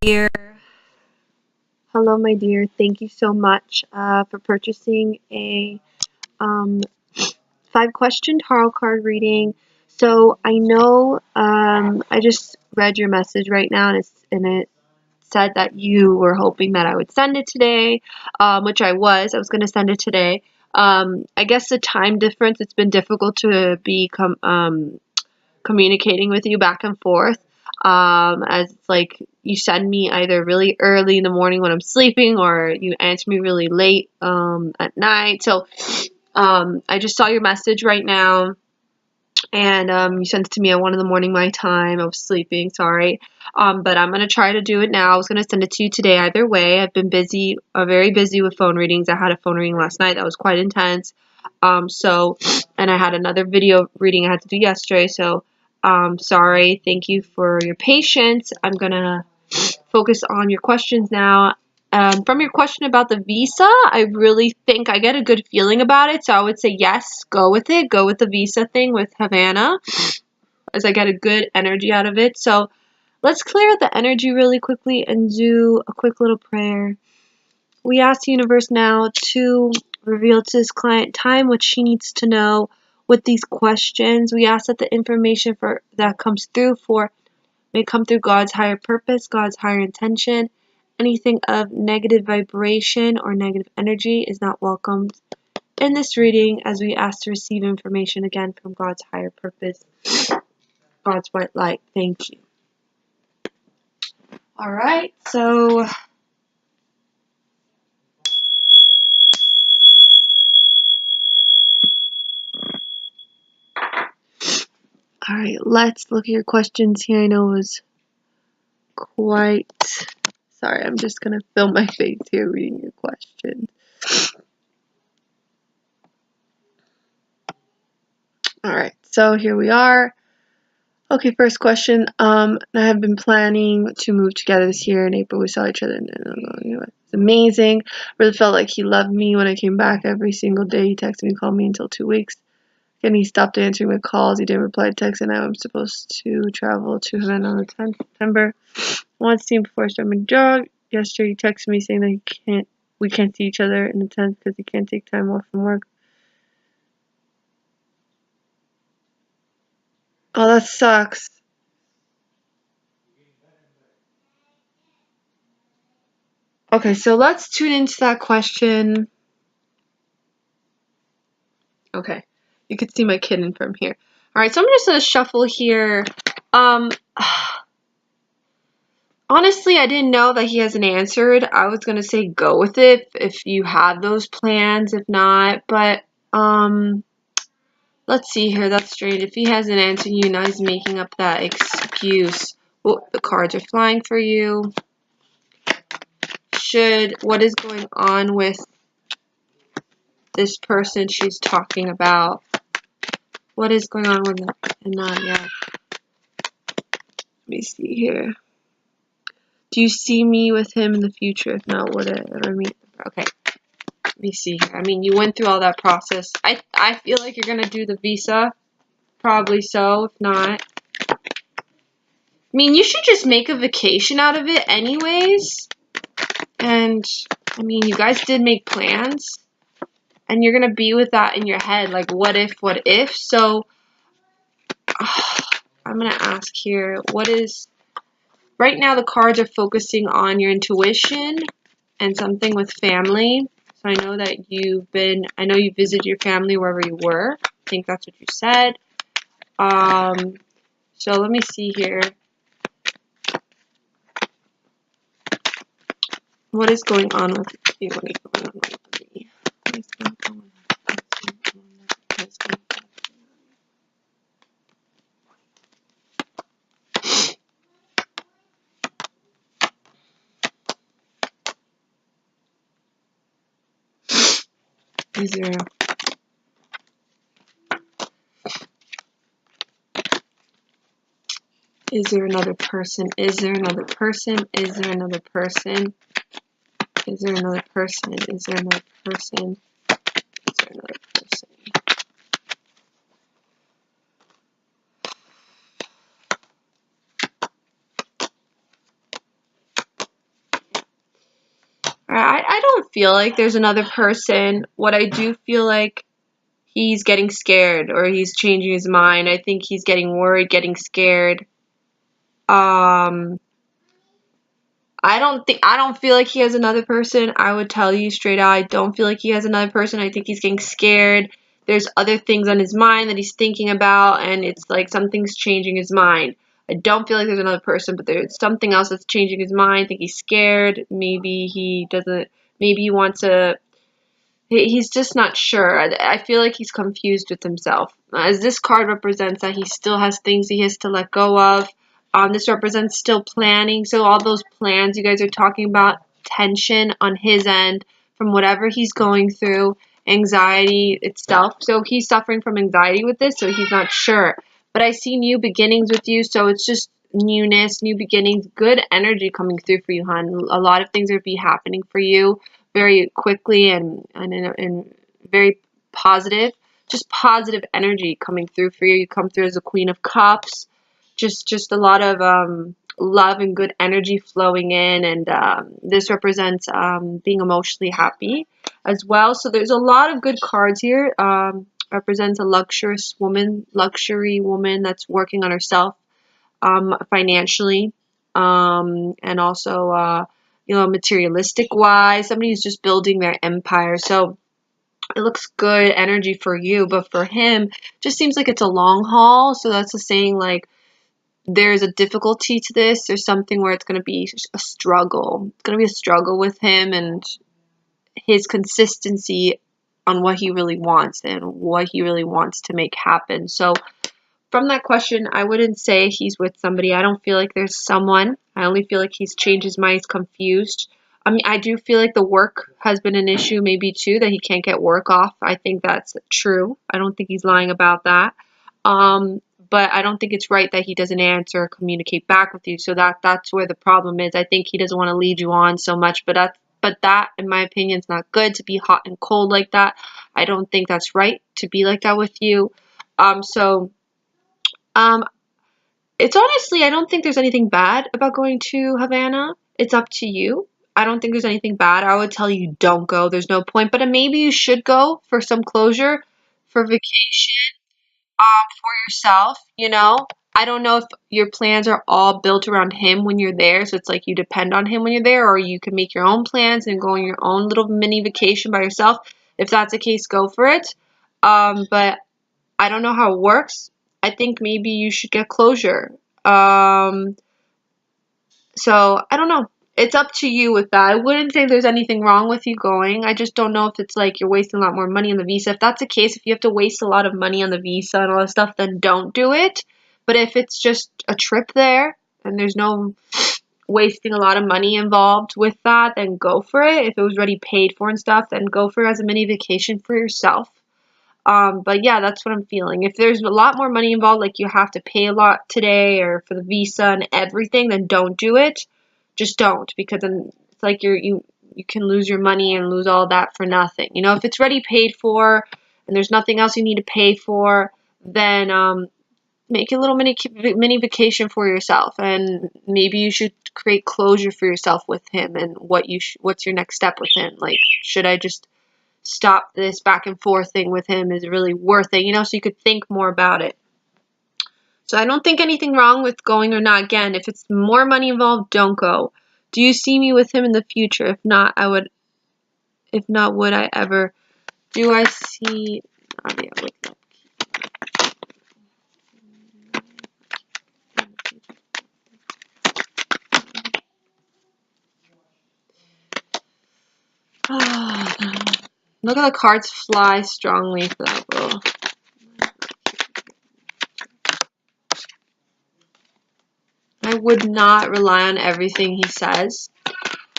Dear, hello, my dear. Thank you so much for purchasing a um, 5-question tarot card reading. So I know I just read your message right now, and it said that you were hoping that I would send it today, which I was. I was going to send it today. I guess the time difference, it's been difficult to be communicating with you back and forth. As it's like you send me either really early in the morning when I'm sleeping, or you answer me really late at night. So I just saw your message right now, and you sent it to me at 1 in the morning my time. I was sleeping, sorry. But I'm gonna try to do it now. I was gonna send it to you today either way. I've been busy, very busy with phone readings. I had a phone reading last night that was quite intense. And I had another video reading I had to do yesterday. So sorry. Thank you for your patience. I'm gonna focus on your questions now. From your question about the visa, I really think I get a good feeling about it. So I would say yes, go with it. Go with the visa thing with Havana, as I get a good energy out of it. So let's clear the energy really quickly and do a quick little prayer. We ask the universe now to reveal to this client time what she needs to know with these questions. We ask that the information that comes through may come through God's higher purpose, God's higher intention. Anything of negative vibration or negative energy is not welcomed in this reading, as we ask to receive information again from God's higher purpose, God's white light. Thank you. Alright, so alright, let's look at your questions here. I know it was quite... Sorry, I'm just going to film my face here reading your questions. Alright, so here we are. Okay, first question. I have been planning to move together this year. In April, we saw each other, and it's amazing. Really felt like he loved me when I came back every single day. He texted me, called me until 2 weeks. Then he stopped answering my calls. He didn't reply to texts, and now I'm supposed to travel to Havana on the 10th of September. I wanted to see him before I start my job. Yesterday, he texted me saying that we can't see each other in the 10th because he can't take time off from work. Oh, that sucks. Okay, so let's tune into that question. Okay, you can see my kitten from here. Alright, so I'm just going to shuffle here. Honestly, I didn't know that he hasn't answered. I was going to say go with it if you had those plans, if not. But, let's see here. That's straight. If he hasn't answered you, now he's making up that excuse. Oh, the cards are flying for you. What is going on with this person she's talking about? What is going on with it? And not yet. Let me see here. Do you see me with him in the future? If not, would I ever meet? Okay. Let me see here. I mean, you went through all that process. I feel like you're going to do the visa. Probably so, if not. I mean, you should just make a vacation out of it anyways. And, I mean, you guys did make plans. And you're going to be with that in your head. Like, what if? So, I'm going to ask here, right now the cards are focusing on your intuition and something with family. So I know that I know you visited your family wherever you were. I think that's what you said. So let me see here. What is going on with you? What is going on with me? What is going on with me? Is there another person? Is there another person? Is there another person? Is there another person? Is there another person? Is there another person? I don't feel like there's another person. What I do feel like, he's getting scared or he's changing his mind. I think he's getting worried, getting scared. Um, I don't feel like he has another person. I would tell you straight out, I don't feel like he has another person. I think he's getting scared. There's other things on his mind that he's thinking about, and it's like something's changing his mind. I don't feel like there's another person, but there's something else that's changing his mind. I think he's scared. Maybe he doesn't, maybe he wants to, he's just not sure. I feel like he's confused with himself. As this card represents that he still has things he has to let go of. This represents still planning. So all those plans you guys are talking about, tension on his end from whatever he's going through, anxiety itself. So he's suffering from anxiety with this, so he's not sure. But I see new beginnings with you, so it's just newness, new beginnings, good energy coming through for you, hon. A lot of things are be happening for you very quickly and very positive. Just positive energy coming through for you. You come through as a Queen of Cups. Just a lot of love and good energy flowing in, and this represents being emotionally happy as well. So there's a lot of good cards here. Represents a luxury woman that's working on herself financially, and also materialistic wise, somebody who's just building their empire. So it looks good energy for you, but for him just seems like it's a long haul. So that's the saying, like, there's a difficulty to this. There's something where it's going to be a struggle. It's going to be a struggle with him and his consistency on what he really wants and what he really wants to make happen. So from that question, I wouldn't say he's with somebody. I don't feel like there's someone. I only feel like he's changed his mind. He's confused. I mean, I do feel like the work has been an issue maybe too, that he can't get work off. I think that's true. I don't think he's lying about that. But I don't think it's right that he doesn't answer or communicate back with you. So that's where the problem is. I think he doesn't want to lead you on so much, but that, in my opinion, is not good to be hot and cold like that. I don't think that's right to be like that with you. So it's honestly, I don't think there's anything bad about going to Havana. It's up to you. I don't think there's anything bad. I would tell you don't go. There's no point. But maybe you should go for some closure, for vacation, for yourself, you know. I don't know if your plans are all built around him when you're there, so it's like you depend on him when you're there, or you can make your own plans and go on your own little mini vacation by yourself. If that's the case, go for it. But I don't know how it works. I think maybe you should get closure. So I don't know. It's up to you with that. I wouldn't say there's anything wrong with you going. I just don't know if it's like you're wasting a lot more money on the visa. If that's the case, if you have to waste a lot of money on the visa and all that stuff, then don't do it. But if it's just a trip there and there's no wasting a lot of money involved with that, then go for it. If it was already paid for and stuff, then go for it as a mini vacation for yourself. But yeah, that's what I'm feeling. If there's a lot more money involved, like you have to pay a lot today or for the visa and everything, then don't do it. Just don't, because then it's like you can lose your money and lose all that for nothing. You know, if it's already paid for and there's nothing else you need to pay for, then make a little mini vacation for yourself, and maybe you should create closure for yourself with him and what's your next step with him. Like, should I just stop this back and forth thing with him? Is it really worth it? You know, so you could think more about it. So I don't think anything wrong with going or not. Again, if it's more money involved, don't go. Do you see me with him in the future? If not, would I ever? Do I see? Oh, yeah, wait, no. Look at the cards fly strongly for that role. I would not rely on everything he says.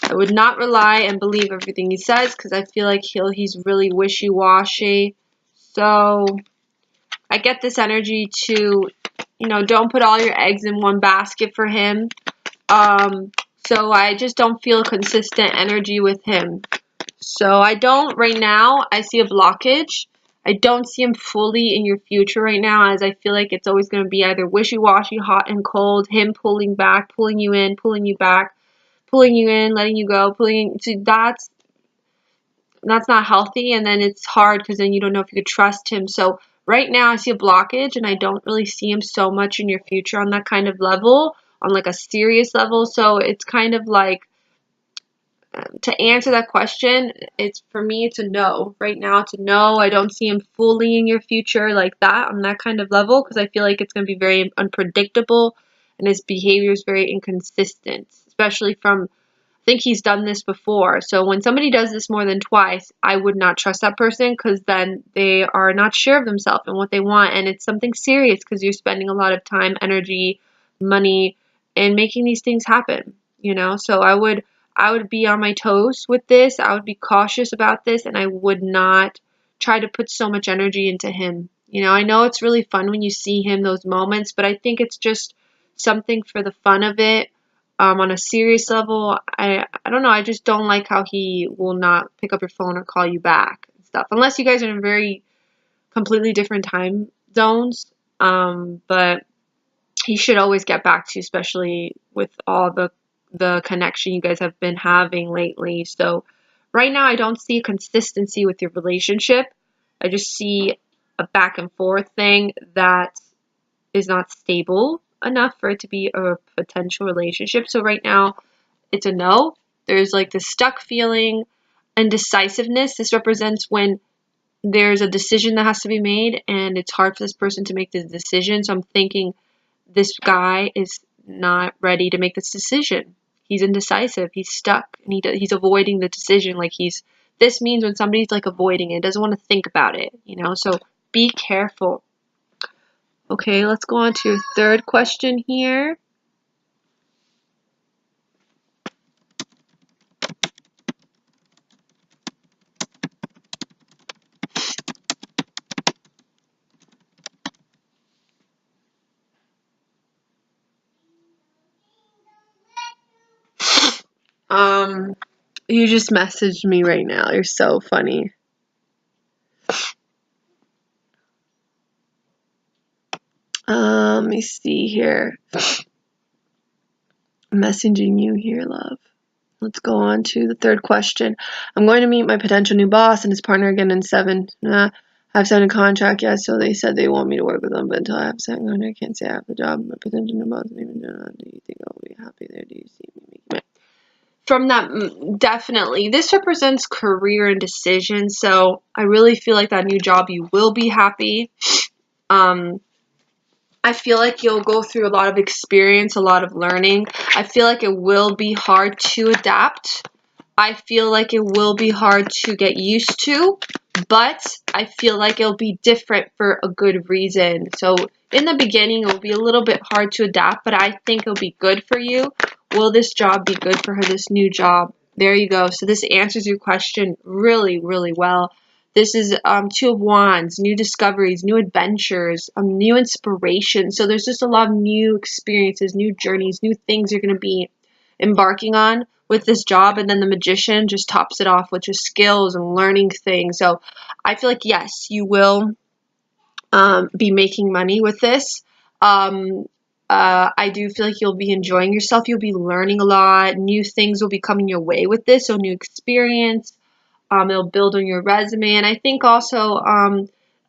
I would not rely and believe everything he says, because I feel like he's really wishy-washy. So I get this energy to, don't put all your eggs in one basket for him. So I just don't feel consistent energy with him. So I don't, right now, I see a blockage. I don't see him fully in your future right now, as I feel like it's always going to be either wishy-washy, hot and cold, him pulling back, pulling you in, pulling you back, pulling you in, letting you go, so that's not healthy, and then it's hard because then you don't know if you could trust him. So right now I see a blockage, and I don't really see him so much in your future on that kind of level, on like a serious level. So it's kind of like, to answer that question, it's for me, it's a no. Right now, it's a no. I don't see him fully in your future like that, on that kind of level, because I feel like it's going to be very unpredictable, and his behavior is very inconsistent, especially from, I think he's done this before. So when somebody does this more than twice, I would not trust that person, because then they are not sure of themselves and what they want, and it's something serious because you're spending a lot of time, energy, money, and making these things happen, you know? So I would be on my toes with this. I would be cautious about this, and I would not try to put so much energy into him. You know, I know it's really fun when you see him, those moments, but I think it's just something for the fun of it. On a serious level, I don't know. I just don't like how he will not pick up your phone or call you back and stuff, unless you guys are in very completely different time zones. But he should always get back to you, especially with all the connection you guys have been having lately. So right now I don't see a consistency with your relationship. I just see a back and forth thing that is not stable enough for it to be a potential relationship. So right now it's a no. There's like this stuck feeling, indecisiveness. This represents when there's a decision that has to be made and it's hard for this person to make this decision. So I'm thinking this guy is not ready to make this decision. He's indecisive. He's stuck, and he's avoiding the decision. Like this means when somebody's like avoiding it, doesn't want to think about it, you know? So be careful. Okay, let's go on to your third question here. You just messaged me right now. You're so funny. Let me see here. I'm messaging you here, love. Let's go on to the third question. I'm going to meet my potential new boss and his partner again in 7. I've signed a contract, yes, so they said they want me to work with them, but until I have signed a contract, I can't say I have the job. My potential new boss didn't even know. Do you think I'll be happy there? Do you see me making it? From that, definitely. This represents career and decision, so I really feel like that new job you will be happy. I feel like you'll go through a lot of experience, a lot of learning. I feel like it will be hard to adapt. I feel like it will be hard to get used to, but I feel like it'll be different for a good reason. So in the beginning, it will be a little bit hard to adapt, but I think it'll be good for you. Will this job be good for her, this new job? There you go. So this answers your question really, really well. This is Two of Wands, new discoveries, new adventures, new inspiration. So there's just a lot of new experiences, new journeys, new things you're going to be embarking on with this job. And then the Magician just tops it off with just skills and learning things. So I feel like, yes, you will be making money with this. I do feel like you'll be enjoying yourself. You'll be learning a lot. New things will be coming your way with this. So new experience. It'll build on your resume. And I think also,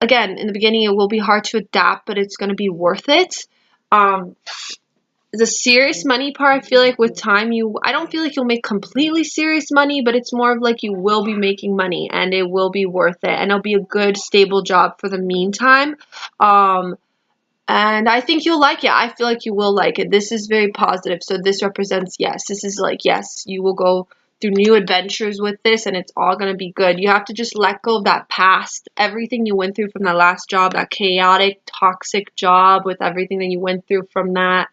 again, in the beginning, it will be hard to adapt, but it's going to be worth it. The serious money part, I feel like with time, I don't feel like you'll make completely serious money, but it's more of like you will be making money and it will be worth it. And it'll be a good, stable job for the meantime. And I think you'll like it. I feel like you will like it. This is very positive. So this represents yes. This is like, yes, you will go through new adventures with this and it's all going to be good. You have to just let go of that past, everything you went through from that last job, that chaotic, toxic job with everything that you went through from that.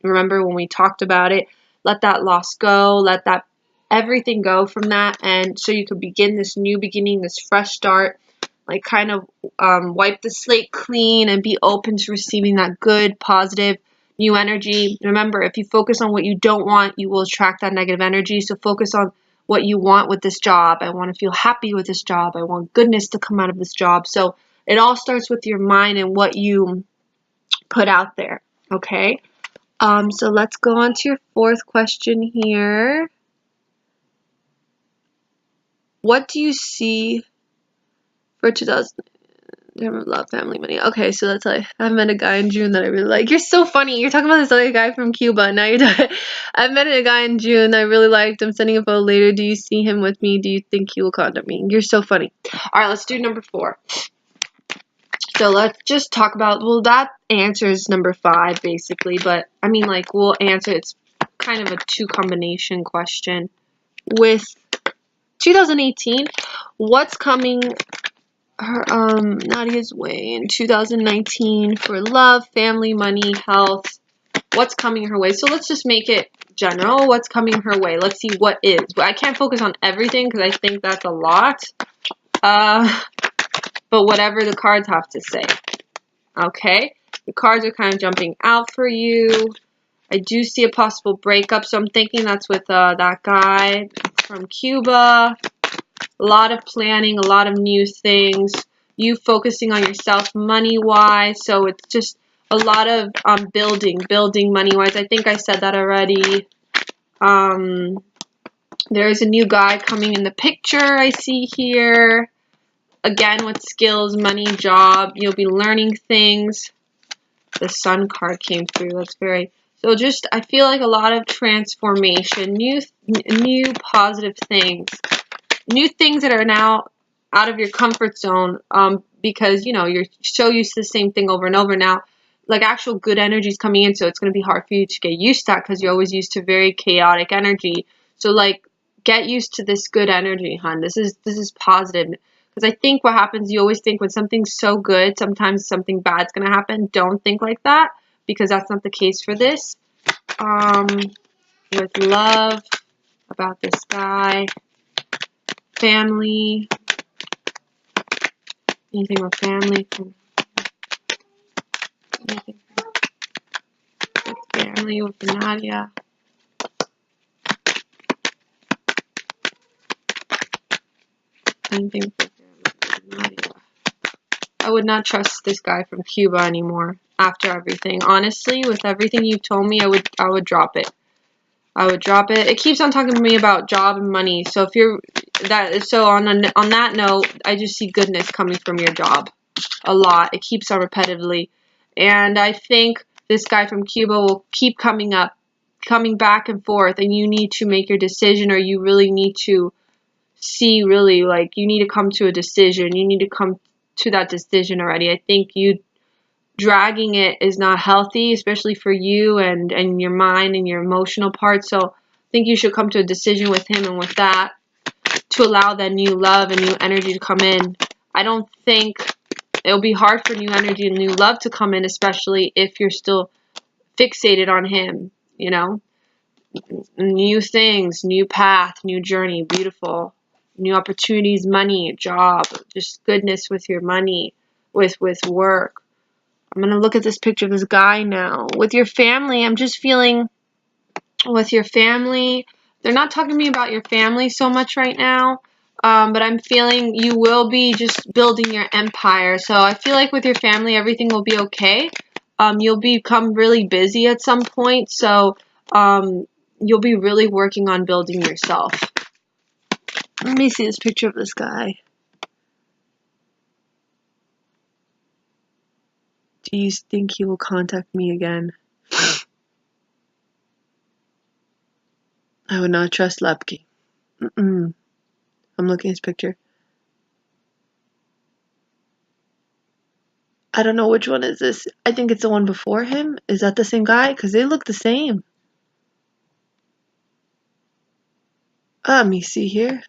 Remember when we talked about it? Let that loss go. Let that everything go from that. And so you could begin this new beginning, this fresh start. Like kind of wipe the slate clean and be open to receiving that good, positive, new energy. Remember, if you focus on what you don't want, you will attract that negative energy. So focus on what you want with this job. I want to feel happy with this job. I want goodness to come out of this job. So it all starts with your mind and what you put out there. Okay? So let's go on to your fourth question here. What do you see for 2000? Love, family, money. Okay, so that's like, I met a guy in June that I really like. You're so funny. You're talking about this other guy from Cuba. Now you're I met a guy in June I really liked. I'm sending a photo later. Do you see him with me? Do you think he will contact me? You're so funny. All right, let's do number 4. So let's just talk about, well, that answers number 5 basically, but I mean, like, we'll answer, it's kind of a 2 combination question. With 2018, what's coming Nadia's way in 2019 for love, family, money, health? What's coming her way? So let's just make it general. What's coming her way? Let's see what is. But I can't focus on everything because I think that's a lot. But whatever the cards have to say. Okay, the cards are kind of jumping out for you. I do see a possible breakup, so I'm thinking that's with that guy from Cuba. A lot of planning, a lot of new things. You focusing on yourself money-wise, so it's just a lot of building money-wise. I think I said that already. There is a new guy coming in the picture I see here. Again, with skills, money, job, you'll be learning things. The Sun card came through. That's very, so just, I feel like a lot of transformation, new positive things, new things that are now out of your comfort zone, because, you know, you're so used to the same thing over and over now. Like, actual good energy is coming in, so it's going to be hard for you to get used to that because you're always used to very chaotic energy. So, like, get used to this good energy, hon. This is positive. Because I think what happens, you always think when something's so good, sometimes something bad's going to happen. Don't think like that, because that's not the case for this. With love, about this guy, family, anything with family, anything with family, with Nadia. Anything with Nadia. I would not trust this guy from Cuba anymore after everything. Honestly, with everything you've told me, I would drop it. I would drop it. It keeps on talking to me about job and money. So if you're on that note, I just see goodness coming from your job a lot. It keeps on repetitively, and I think this guy from Cuba will keep coming back and forth, and you need to make your decision, or you really need to see, really, like, you need to come to a decision. You need to come to that decision already. I think you dragging it is not healthy, especially for you and your mind and your emotional part. So I think you should come to a decision with him, and with that, to allow that new love and new energy to come in. I don't think it'll be hard for new energy and new love to come in, especially if you're still fixated on him, you know? New things, new path, new journey, beautiful. New opportunities, money, job, just goodness with your money, with work. I'm going to look at this picture of this guy now. With your family, I'm just feeling with your family, they're not talking to me about your family so much right now, but I'm feeling you will be just building your empire. So I feel like with your family, everything will be okay. You'll become really busy at some point, so you'll be really working on building yourself. Let me see this picture of this guy. Do you think he will contact me again? I would not trust Lepke. I'm looking at his picture. I don't know which one is this. I think it's the one before him. Is that the same guy? Because they look the same. Let me see here.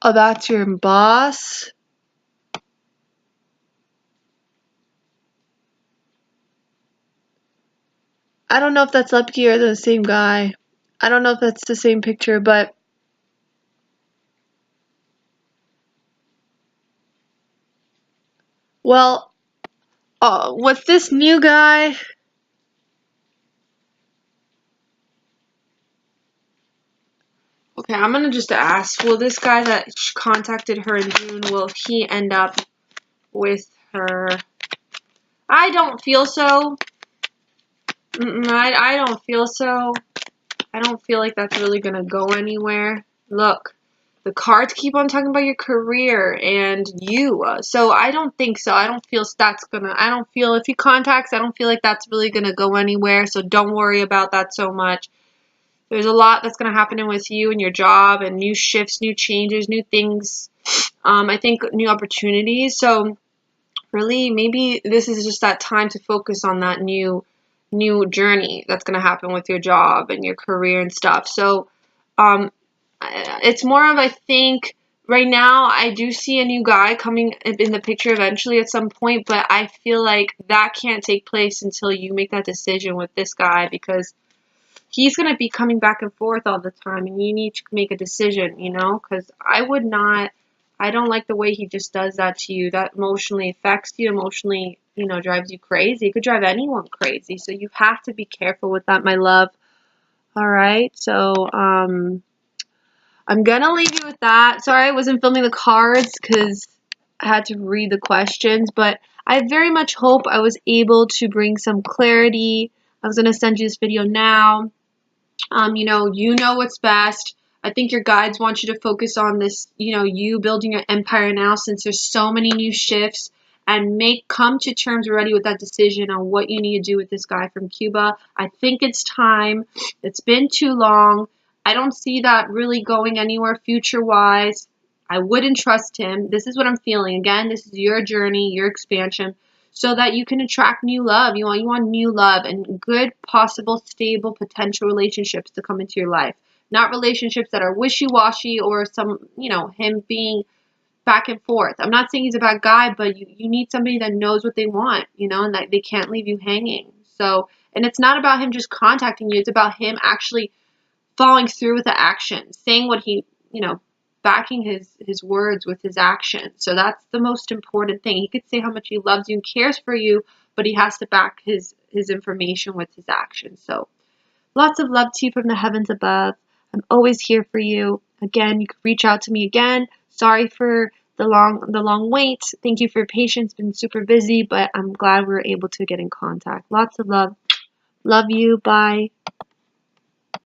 Oh, that's your boss? I don't know if that's Lepke or the same guy. I don't know if that's the same picture, but well, with this new guy, okay, I'm gonna just ask, will this guy that contacted her in June, will he end up with her? I don't feel so. I don't feel so. I don't feel like that's really going to go anywhere. Look, the cards keep on talking about your career and you. So I don't think so. I don't feel if he contacts, I don't feel like that's really going to go anywhere. So don't worry about that so much. There's a lot that's going to happen with you and your job and new shifts, new changes, new things. I think new opportunities. So really, maybe this is just that time to focus on that new journey that's going to happen with your job and your career and stuff. So it's more of, I think right now I do see a new guy coming in the picture eventually at some point, but I feel like that can't take place until you make that decision with this guy, because he's going to be coming back and forth all the time, and you need to make a decision, because I don't like the way he just does that to you. That emotionally affects you, emotionally, drives you crazy. It could drive anyone crazy. So you have to be careful with that, my love. All right. So, I'm going to leave you with that. Sorry I wasn't filming the cards because I had to read the questions, but I very much hope I was able to bring some clarity. I was going to send you this video now. You know what's best. I think your guides want you to focus on this, you building your empire now, since there's so many new shifts, and come to terms already with that decision on what you need to do with this guy from Cuba. I think it's time. It's been too long. I don't see that really going anywhere future-wise. I wouldn't trust him. This is what I'm feeling. Again, this is your journey, your expansion, so that you can attract new love. You want new love and good, possible, stable, potential relationships to come into your life. Not relationships that are wishy-washy or him being back and forth. I'm not saying he's a bad guy, but you need somebody that knows what they want, and that they can't leave you hanging. So, and it's not about him just contacting you. It's about him actually following through with the action, saying what he, backing his words with his actions. So that's the most important thing. He could say how much he loves you and cares for you, but he has to back his information with his actions. So lots of love to you from the heavens above. I'm always here for you. Again, you can reach out to me again. Sorry for the long wait. Thank you for your patience. Been super busy, but I'm glad we were able to get in contact. Lots of love. Love you. Bye.